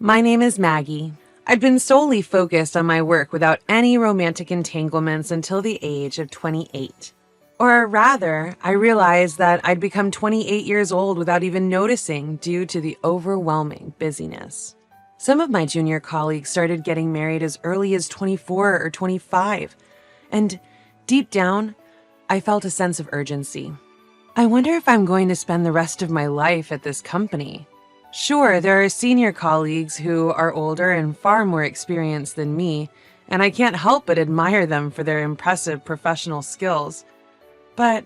My name is Maggie. I'd been solely focused on my work without any romantic entanglements until the age of 28. Or rather, I realized that I'd become 28 years old without even noticing due to the overwhelming busyness. Some of my junior colleagues started getting married as early as 24 or 25, and deep down, I felt a sense of urgency. I wonder if I'm going to spend the rest of my life at this company. Sure, there are senior colleagues who are older and far more experienced than me, and I can't help but admire them for their impressive professional skills. But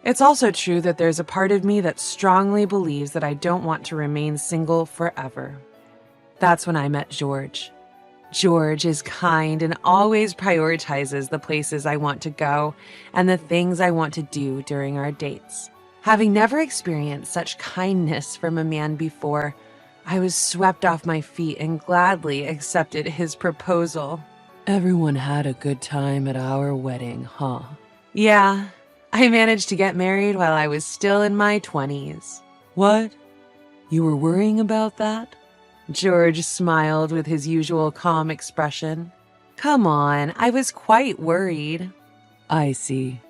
it's also true that there's a part of me that strongly believes that I don't want to remain single forever. That's when I met George. George is kind and always prioritizes the places I want to go and the things I want to do during our dates. Having never experienced such kindness from a man before, I was swept off my feet and gladly accepted his proposal. Everyone had a good time at our wedding, huh? Yeah, I managed to get married while I was still in my 20s. What? You were worrying about that? George smiled with his usual calm expression. Come on, I was quite worried. I see.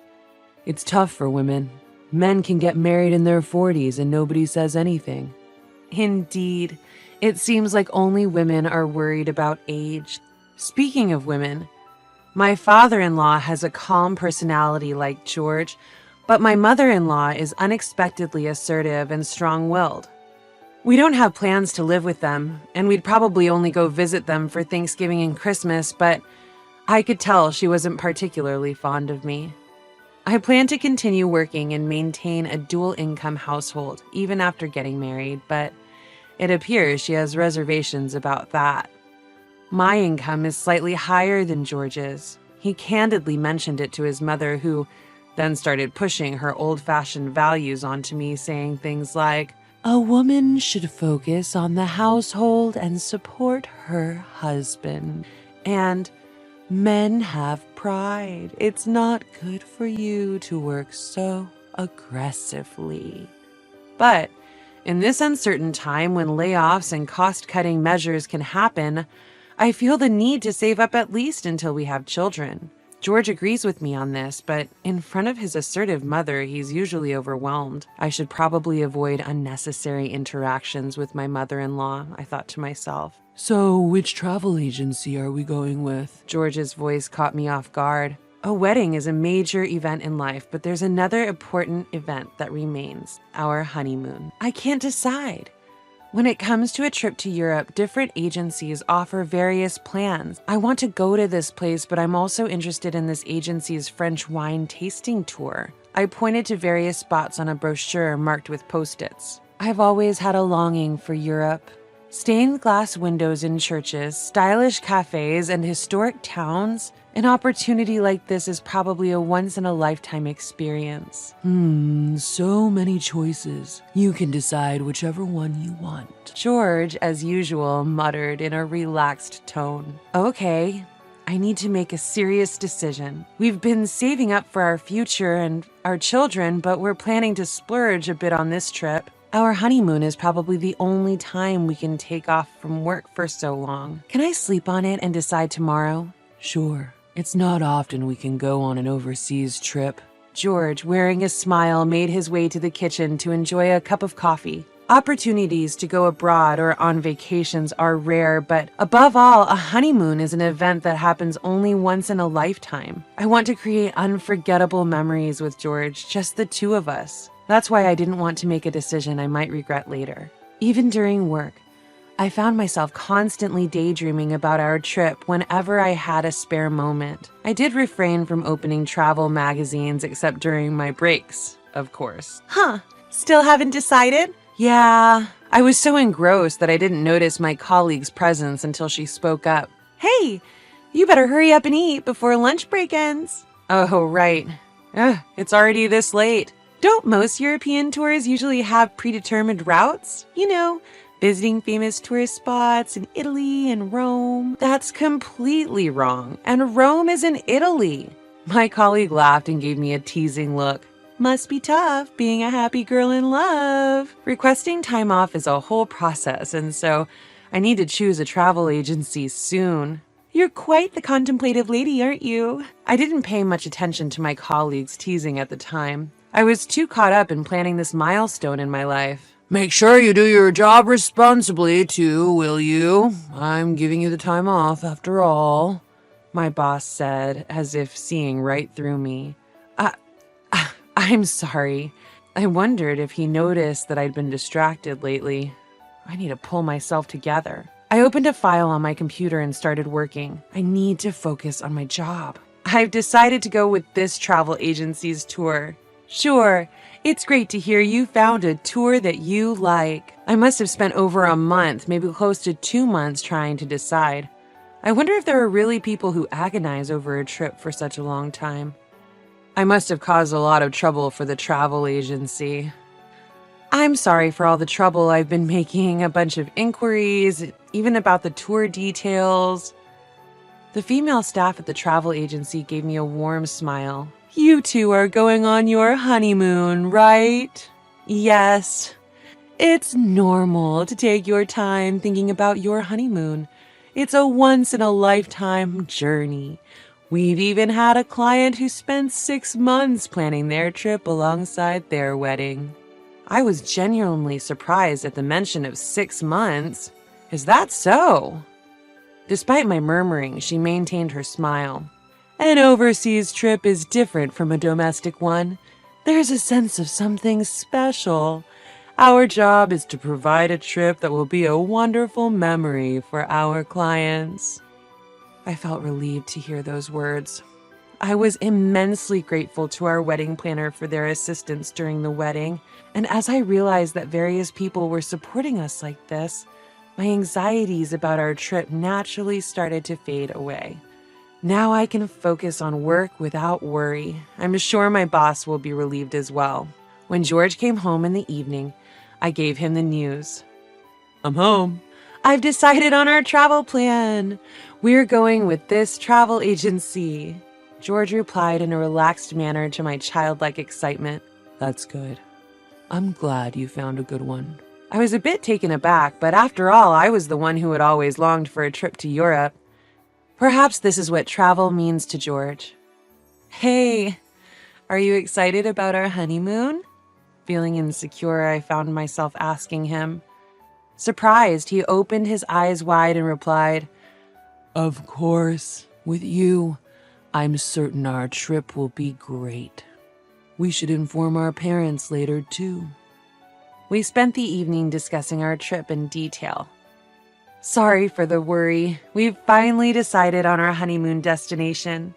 It's tough for women. Men can get married in their 40s and nobody says anything. Indeed, it seems like only women are worried about age. Speaking of women, my father-in-law has a calm personality like George, but my mother-in-law is unexpectedly assertive and strong-willed. We don't have plans to live with them, and we'd probably only go visit them for Thanksgiving and Christmas, but I could tell she wasn't particularly fond of me. I plan to continue working and maintain a dual-income household even after getting married, but it appears she has reservations about that. My income is slightly higher than George's. He candidly mentioned it to his mother, who then started pushing her old-fashioned values onto me, saying things like, "A woman should focus on the household and support her husband. And men have pride. It's not good for you to work so aggressively." But in this uncertain time when layoffs and cost-cutting measures can happen, I feel the need to save up at least until we have children. George agrees with me on this, but in front of his assertive mother, he's usually overwhelmed. I should probably avoid unnecessary interactions with my mother-in-law, I thought to myself. So, which travel agency are we going with? George's voice caught me off guard. A wedding is a major event in life, but there's another important event that remains: our honeymoon. I can't decide. When it comes to a trip to Europe, different agencies offer various plans. I want to go to this place, but I'm also interested in this agency's French wine tasting tour. I pointed to various spots on a brochure marked with Post-its. I've always had a longing for Europe. Stained glass windows in churches, stylish cafes, and historic towns. An opportunity like this is probably a once-in-a-lifetime experience. So many choices. You can decide whichever one you want. George, as usual, muttered in a relaxed tone. Okay, I need to make a serious decision. We've been saving up for our future and our children, but we're planning to splurge a bit on this trip. Our honeymoon is probably the only time we can take off from work for so long. Can I sleep on it and decide tomorrow? Sure. It's not often we can go on an overseas trip. George, wearing a smile, made his way to the kitchen to enjoy a cup of coffee. Opportunities to go abroad or on vacations are rare, but above all, a honeymoon is an event that happens only once in a lifetime. I want to create unforgettable memories with George, just the two of us. That's why I didn't want to make a decision I might regret later. Even during work, I found myself constantly daydreaming about our trip whenever I had a spare moment. I did refrain from opening travel magazines except during my breaks, of course. Still haven't decided? Yeah, I was so engrossed that I didn't notice my colleague's presence until she spoke up. Hey, you better hurry up and eat before lunch break ends. Oh, right. It's already this late. Don't most European tours usually have predetermined routes? You know, visiting famous tourist spots in Italy and Rome. That's completely wrong, and Rome is in Italy. My colleague laughed and gave me a teasing look. Must be tough being a happy girl in love. Requesting time off is a whole process, and so I need to choose a travel agency soon. You're quite the contemplative lady, aren't you? I didn't pay much attention to my colleagues' teasing at the time. I was too caught up in planning this milestone in my life. Make sure you do your job responsibly, too, will you? I'm giving you the time off, after all, my boss said, as if seeing right through me. I'm sorry. I wondered if he noticed that I'd been distracted lately. I need to pull myself together. I opened a file on my computer and started working. I need to focus on my job. I've decided to go with this travel agency's tour. Sure, it's great to hear you found a tour that you like. I must have spent over a month, maybe close to 2 months trying to decide. I wonder if there are really people who agonize over a trip for such a long time. I must have caused a lot of trouble for the travel agency. I'm sorry for all the trouble I've been making, a bunch of inquiries, even about the tour details. The female staff at the travel agency gave me a warm smile. You two are going on your honeymoon, right? Yes. It's normal to take your time thinking about your honeymoon. It's a once-in-a-lifetime journey. We've even had a client who spent 6 months planning their trip alongside their wedding. I was genuinely surprised at the mention of 6 months. Is that so? Despite my murmuring, she maintained her smile. An overseas trip is different from a domestic one. There's a sense of something special. Our job is to provide a trip that will be a wonderful memory for our clients. I felt relieved to hear those words. I was immensely grateful to our wedding planner for their assistance during the wedding, and as I realized that various people were supporting us like this, my anxieties about our trip naturally started to fade away. Now I can focus on work without worry. I'm sure my boss will be relieved as well. When George came home in the evening, I gave him the news. I'm home. I've decided on our travel plan. We're going with this travel agency. George replied in a relaxed manner to my childlike excitement. That's good. I'm glad you found a good one. I was a bit taken aback, but after all, I was the one who had always longed for a trip to Europe. Perhaps this is what travel means to George. Hey, are you excited about our honeymoon? Feeling insecure, I found myself asking him. Surprised, he opened his eyes wide and replied, Of course, with you, I'm certain our trip will be great. We should inform our parents later, too. We spent the evening discussing our trip in detail. Sorry for the worry. We've finally decided on our honeymoon destination.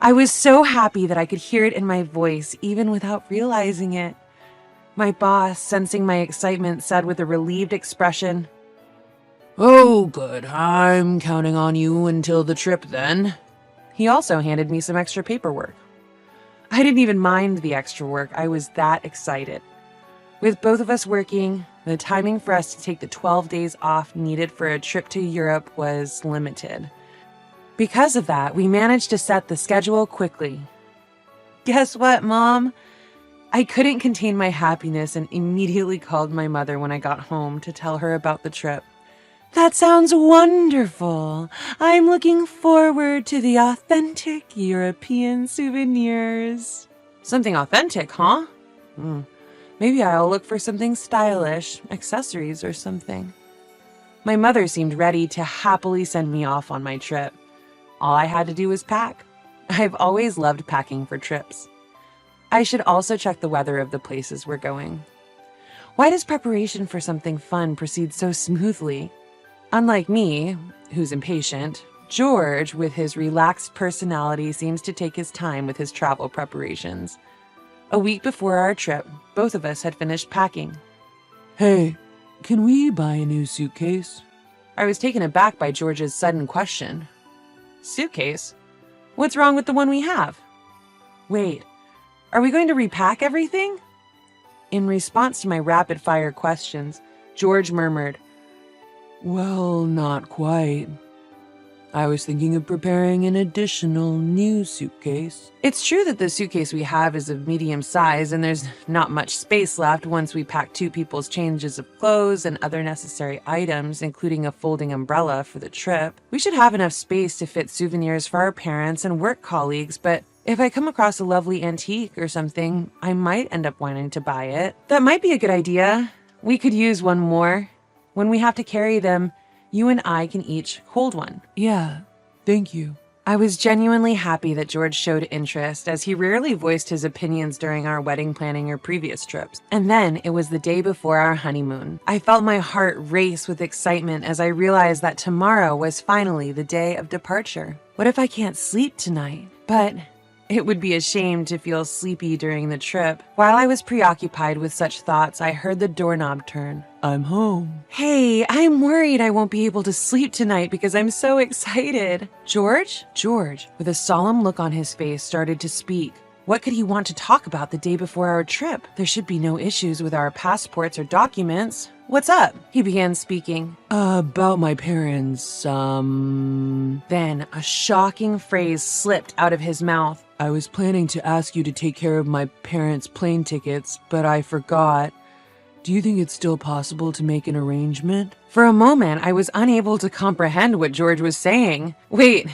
I was so happy that I could hear it in my voice, even without realizing it. My boss, sensing my excitement, said with a relieved expression, Oh, good. I'm counting on you until the trip, then. He also handed me some extra paperwork. I didn't even mind the extra work. I was that excited. With both of us working, the timing for us to take the 12 days off needed for a trip to Europe was limited. Because of that, we managed to set the schedule quickly. Guess what, Mom? I couldn't contain my happiness and immediately called my mother when I got home to tell her about the trip. That sounds wonderful. I'm looking forward to the authentic European souvenirs. Something authentic, huh? Maybe I'll look for something stylish, accessories or something. My mother seemed ready to happily send me off on my trip. All I had to do was pack. I've always loved packing for trips. I should also check the weather of the places we're going. Why does preparation for something fun proceed so smoothly? Unlike me, who's impatient, George, with his relaxed personality, seems to take his time with his travel preparations. A week before our trip, both of us had finished packing. Hey, can we buy a new suitcase? I was taken aback by George's sudden question. Suitcase? What's wrong with the one we have? Wait, are we going to repack everything? In response to my rapid-fire questions, George murmured, Well, not quite. I was thinking of preparing an additional new suitcase. It's true that the suitcase we have is of medium size and there's not much space left once we pack 2 people's changes of clothes and other necessary items, including a folding umbrella for the trip. We should have enough space to fit souvenirs for our parents and work colleagues, but if I come across a lovely antique or something, I might end up wanting to buy it. That might be a good idea. We could use one more. When we have to carry them, you and I can each hold one. Yeah, thank you. I was genuinely happy that George showed interest, as he rarely voiced his opinions during our wedding planning or previous trips. And then it was the day before our honeymoon. I felt my heart race with excitement as I realized that tomorrow was finally the day of departure. What if I can't sleep tonight? But it would be a shame to feel sleepy during the trip. While I was preoccupied with such thoughts, I heard the doorknob turn. I'm home. Hey, I'm worried I won't be able to sleep tonight because I'm so excited. George? George, with a solemn look on his face, started to speak. What could he want to talk about the day before our trip? There should be no issues with our passports or documents. What's up? He began speaking. About my parents, Then a shocking phrase slipped out of his mouth. I was planning to ask you to take care of my parents' plane tickets, but I forgot. Do you think it's still possible to make an arrangement? For a moment, I was unable to comprehend what George was saying. Wait,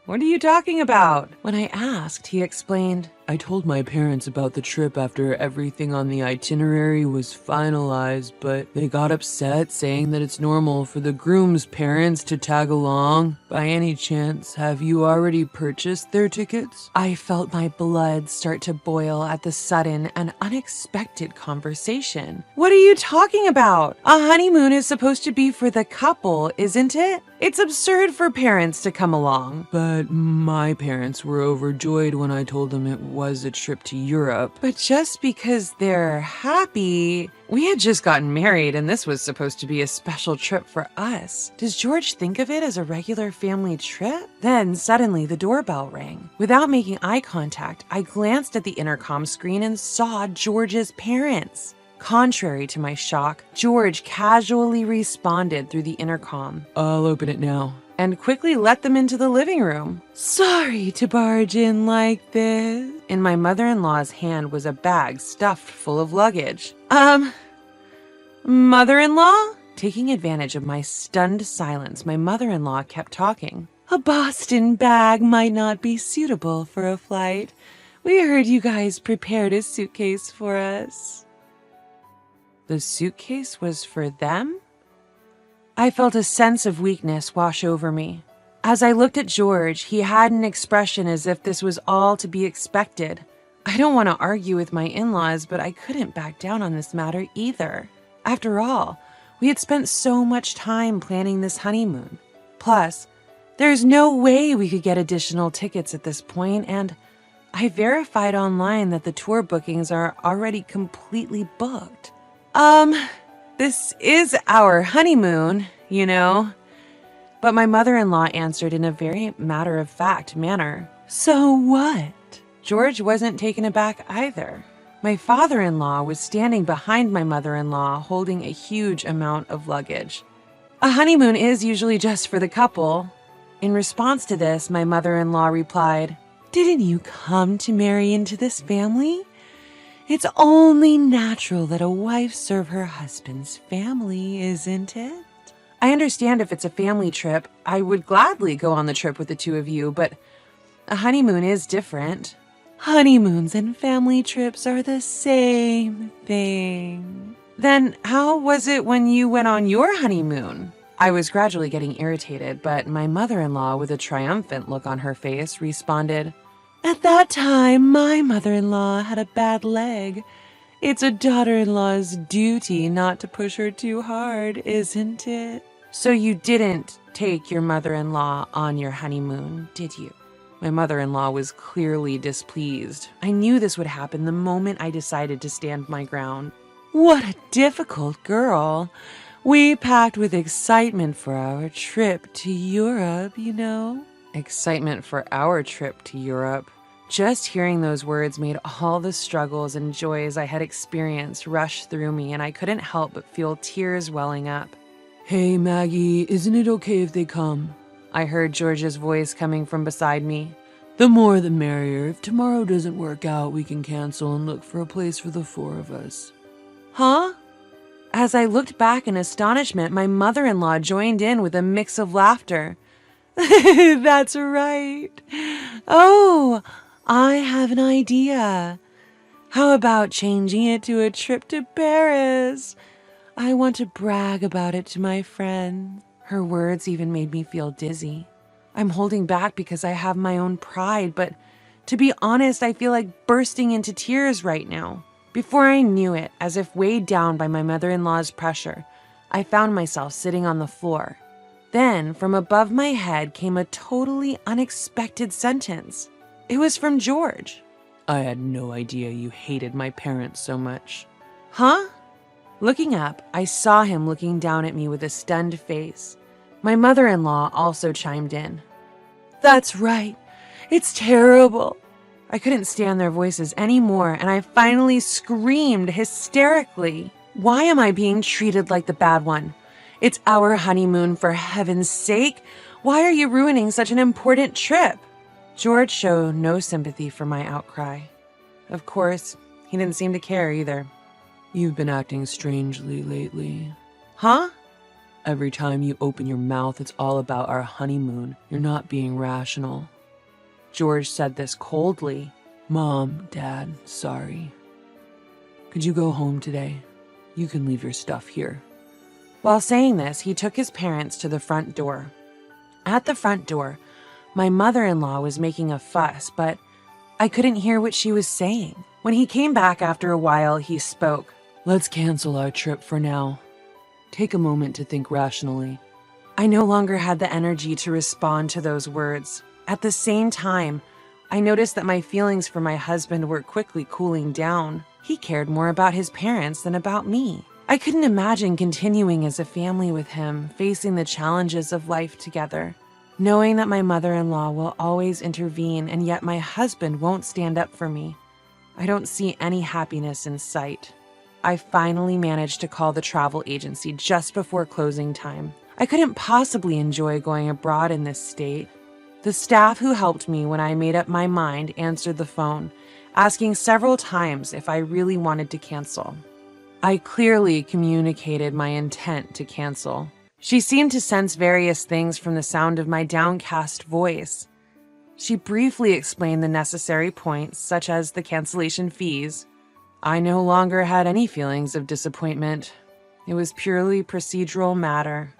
what are you talking about? When I asked, he explained. I told my parents about the trip after everything on the itinerary was finalized, but they got upset, saying that it's normal for the groom's parents to tag along. By any chance, have you already purchased their tickets? I felt my blood start to boil at the sudden and unexpected conversation. What are you talking about? A honeymoon is supposed to be for the couple, isn't it? It's absurd for parents to come along. But my parents were overjoyed when I told them it was a trip to Europe. But just because they're happy, we had just gotten married and this was supposed to be a special trip for us. Does George think of it as a regular family trip? Then suddenly the doorbell rang. Without making eye contact, I glanced at the intercom screen and saw George's parents. Contrary to my shock, George casually responded through the intercom. I'll open it now. And quickly let them into the living room. Sorry to barge in like this. In my mother-in-law's hand was a bag stuffed full of luggage. Mother-in-law? Taking advantage of my stunned silence, my mother-in-law kept talking. A Boston bag might not be suitable for a flight. We heard you guys prepared a suitcase for us. The suitcase was for them? I felt a sense of weakness wash over me. As I looked at George, he had an expression as if this was all to be expected. I don't want to argue with my in-laws, but I couldn't back down on this matter either. After all, we had spent so much time planning this honeymoon. Plus, there's no way we could get additional tickets at this point, and I verified online that the tour bookings are already completely booked. This is our honeymoon, you know. But my mother-in-law answered in a very matter-of-fact manner. So what? George wasn't taken aback either. My father-in-law was standing behind my mother-in-law holding a huge amount of luggage. A honeymoon is usually just for the couple. In response to this, my mother-in-law replied, Didn't you come to marry into this family? It's only natural that a wife serve her husband's family, isn't it? I understand if it's a family trip, I would gladly go on the trip with the two of you, but a honeymoon is different. Honeymoons and family trips are the same thing. Then how was it when you went on your honeymoon? I was gradually getting irritated, but my mother-in-law, with a triumphant look on her face, responded, At that time, my mother-in-law had a bad leg. It's a daughter-in-law's duty not to push her too hard, isn't it? So you didn't take your mother-in-law on your honeymoon, did you? My mother-in-law was clearly displeased. I knew this would happen the moment I decided to stand my ground. What a difficult girl. We packed with excitement for our trip to Europe, you know. Excitement for our trip to Europe. Just hearing those words made all the struggles and joys I had experienced rush through me, and I couldn't help but feel tears welling up. Hey, Maggie, isn't it okay if they come? I heard George's voice coming from beside me. The more the merrier. If tomorrow doesn't work out, we can cancel and look for a place for the 4 of us. Huh? As I looked back in astonishment, my mother-in-law joined in with a mix of laughter. That's right. Oh, I have an idea. How about changing it to a trip to Paris? I want to brag about it to my friends. Her words even made me feel dizzy. I'm holding back because I have my own pride, but to be honest, I feel like bursting into tears right now. Before I knew it, as if weighed down by my mother-in-law's pressure, I found myself sitting on the floor. Then, from above my head came a totally unexpected sentence. It was from George. I had no idea you hated my parents so much. Huh? Looking up, I saw him looking down at me with a stunned face. My mother-in-law also chimed in. That's right. It's terrible. I couldn't stand their voices anymore, and I finally screamed hysterically. Why am I being treated like the bad one? It's our honeymoon, for heaven's sake. Why are you ruining such an important trip? George showed no sympathy for my outcry. Of course, he didn't seem to care either. You've been acting strangely lately. Huh? Every time you open your mouth, it's all about our honeymoon. You're not being rational. George said this coldly. Mom, Dad, sorry. Could you go home today? You can leave your stuff here. While saying this, he took his parents to the front door. At the front door, my mother-in-law was making a fuss, but I couldn't hear what she was saying. When he came back after a while, he spoke. Let's cancel our trip for now. Take a moment to think rationally. I no longer had the energy to respond to those words. At the same time, I noticed that my feelings for my husband were quickly cooling down. He cared more about his parents than about me. I couldn't imagine continuing as a family with him, facing the challenges of life together, knowing that my mother-in-law will always intervene and yet my husband won't stand up for me. I don't see any happiness in sight. I finally managed to call the travel agency just before closing time. I couldn't possibly enjoy going abroad in this state. The staff who helped me when I made up my mind answered the phone, asking several times if I really wanted to cancel. I clearly communicated my intent to cancel. She seemed to sense various things from the sound of my downcast voice. She briefly explained the necessary points, such as the cancellation fees. I no longer had any feelings of disappointment. It was purely procedural matter.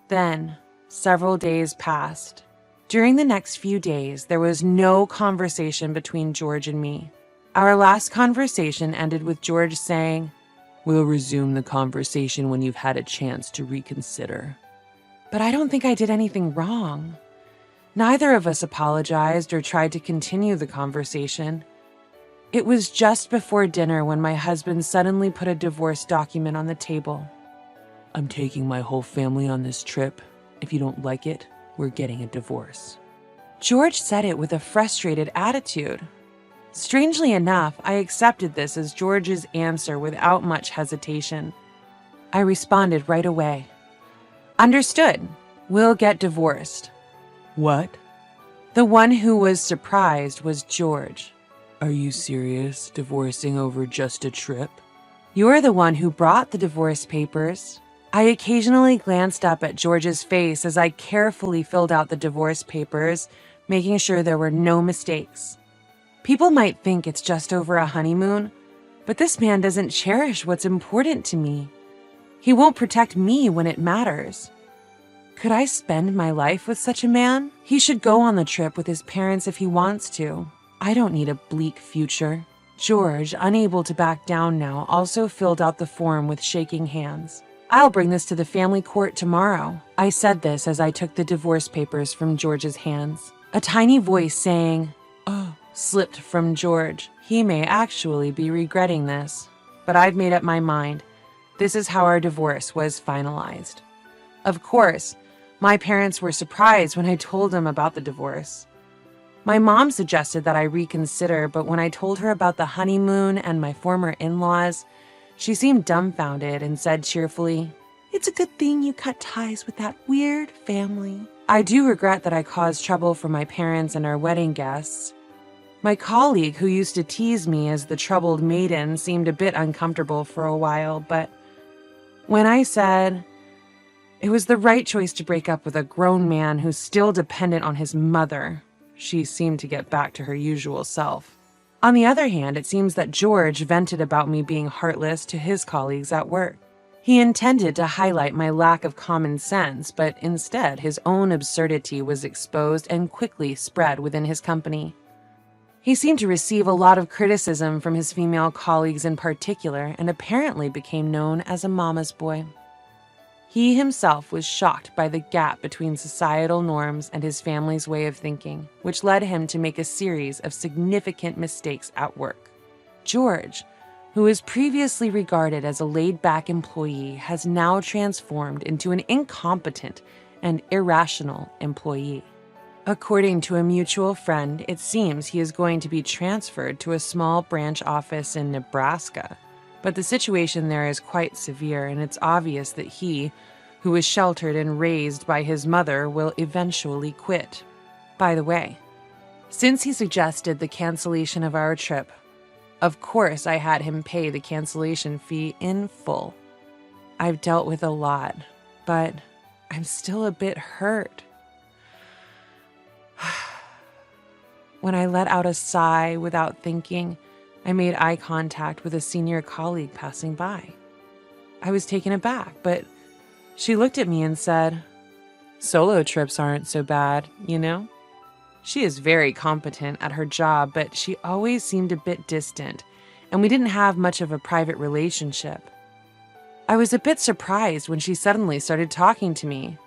Then, several days passed. During the next few days, there was no conversation between George and me. Our last conversation ended with George saying, "We'll resume the conversation when you've had a chance to reconsider." But I don't think I did anything wrong. Neither of us apologized or tried to continue the conversation. It was just before dinner when my husband suddenly put a divorce document on the table. "I'm taking my whole family on this trip. If you don't like it, we're getting a divorce." George said it with a frustrated attitude. Strangely enough, I accepted this as George's answer without much hesitation. I responded right away. Understood. We'll get divorced. What? The one who was surprised was George. Are you serious? Divorcing over just a trip? You're the one who brought the divorce papers. I occasionally glanced up at George's face as I carefully filled out the divorce papers, making sure there were no mistakes. People might think it's just over a honeymoon, but this man doesn't cherish what's important to me. He won't protect me when it matters. Could I spend my life with such a man? He should go on the trip with his parents if he wants to. I don't need a bleak future. George, unable to back down now, also filled out the form with shaking hands. I'll bring this to the family court tomorrow. I said this as I took the divorce papers from George's hands. A tiny voice saying, "Oh," slipped from George. He may actually be regretting this. But I've made up my mind. This is how our divorce was finalized. Of course, my parents were surprised when I told them about the divorce. My mom suggested that I reconsider, but when I told her about the honeymoon and my former in-laws, she seemed dumbfounded and said cheerfully, "It's a good thing you cut ties with that weird family." I do regret that I caused trouble for my parents and our wedding guests. My colleague who used to tease me as the troubled maiden seemed a bit uncomfortable for a while, but when I said it was the right choice to break up with a grown man who's still dependent on his mother, she seemed to get back to her usual self. On the other hand, it seems that George vented about me being heartless to his colleagues at work. He intended to highlight my lack of common sense, but instead his own absurdity was exposed and quickly spread within his company. He seemed to receive a lot of criticism from his female colleagues in particular, and apparently became known as a mama's boy. He himself was shocked by the gap between societal norms and his family's way of thinking, which led him to make a series of significant mistakes at work. George, who was previously regarded as a laid-back employee, has now transformed into an incompetent and irrational employee. According to a mutual friend, it seems he is going to be transferred to a small branch office in Nebraska. But the situation there is quite severe, and it's obvious that he, who was sheltered and raised by his mother, will eventually quit. By the way, since he suggested the cancellation of our trip, of course I had him pay the cancellation fee in full. I've dealt with a lot, but I'm still a bit hurt. When I let out a sigh without thinking, I made eye contact with a senior colleague passing by. I was taken aback, but she looked at me and said, "Solo trips aren't so bad, you know?" She is very competent at her job, but she always seemed a bit distant, and we didn't have much of a private relationship. I was a bit surprised when she suddenly started talking to me.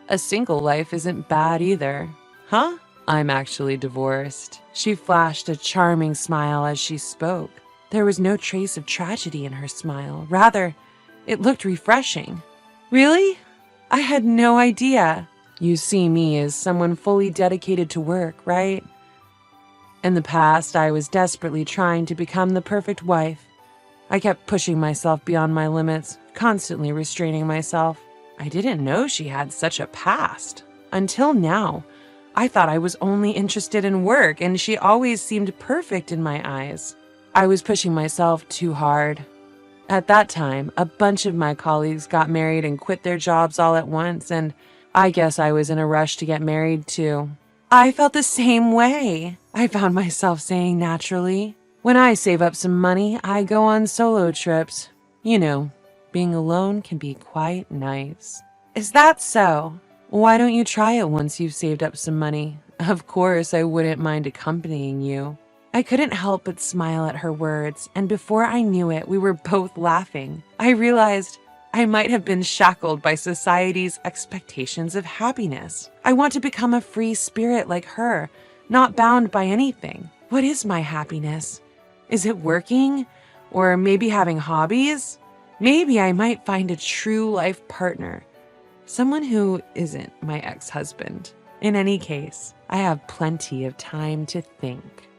"A single life isn't bad either." "Huh? I'm actually divorced." She flashed a charming smile as she spoke. There was no trace of tragedy in her smile. Rather, it looked refreshing. "Really? I had no idea." "You see me as someone fully dedicated to work, right? In the past, I was desperately trying to become the perfect wife. I kept pushing myself beyond my limits, constantly restraining myself. I didn't know she had such a past. Until now, I thought I was only interested in work, and she always seemed perfect in my eyes. I was pushing myself too hard. At that time, a bunch of my colleagues got married and quit their jobs all at once, and I guess I was in a rush to get married too. I felt the same way," I found myself saying naturally. "When I save up some money, I go on solo trips. You know, being alone can be quite nice." "Is that so? Why don't you try it once you've saved up some money? Of course, I wouldn't mind accompanying you." I couldn't help but smile at her words, and before I knew it, we were both laughing. I realized I might have been shackled by society's expectations of happiness. I want to become a free spirit like her, not bound by anything. What is my happiness? Is it working? Or maybe having hobbies? Maybe I might find a true life partner. Someone who isn't my ex-husband. In any case, I have plenty of time to think.